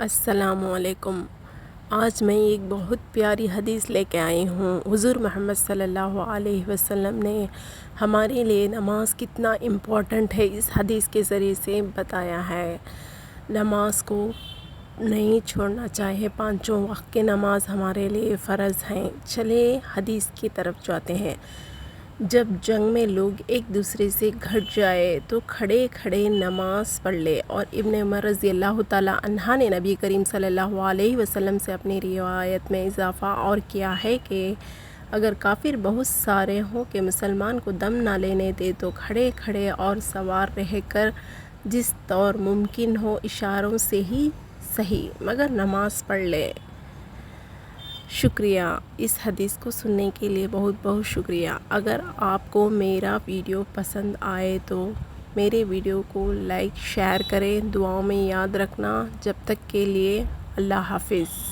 السلام علیکم۔ آج میں ایک بہت پیاری حدیث لے کے آئی ہوں۔ حضور محمد صلی اللہ علیہ وسلم نے ہمارے لیے نماز کتنا امپورٹنٹ ہے اس حدیث کے ذریعے سے بتایا ہے۔ نماز کو نہیں چھوڑنا چاہیے، پانچوں وقت کی نماز ہمارے لیے فرض ہیں۔ چلے حدیث کی طرف جاتے ہیں۔ جب جنگ میں لوگ ایک دوسرے سے گھٹ جائے تو کھڑے کھڑے نماز پڑھ لے، اور ابن عمر رضی اللہ تعالیٰ عنہ نے نبی کریم صلی اللہ علیہ وسلم سے اپنی روایت میں اضافہ اور کیا ہے کہ اگر کافر بہت سارے ہوں کہ مسلمان کو دم نہ لینے دے تو کھڑے کھڑے اور سوار رہ کر جس طور ممکن ہو اشاروں سے ہی صحیح مگر نماز پڑھ لے۔ شکریہ، اس حدیث کو سننے کے لیے بہت بہت شکریہ۔ اگر آپ کو میرا ویڈیو پسند آئے تو میرے ویڈیو کو لائک شیئر کریں، دعاؤں میں یاد رکھنا۔ جب تک کے لیے اللہ حافظ۔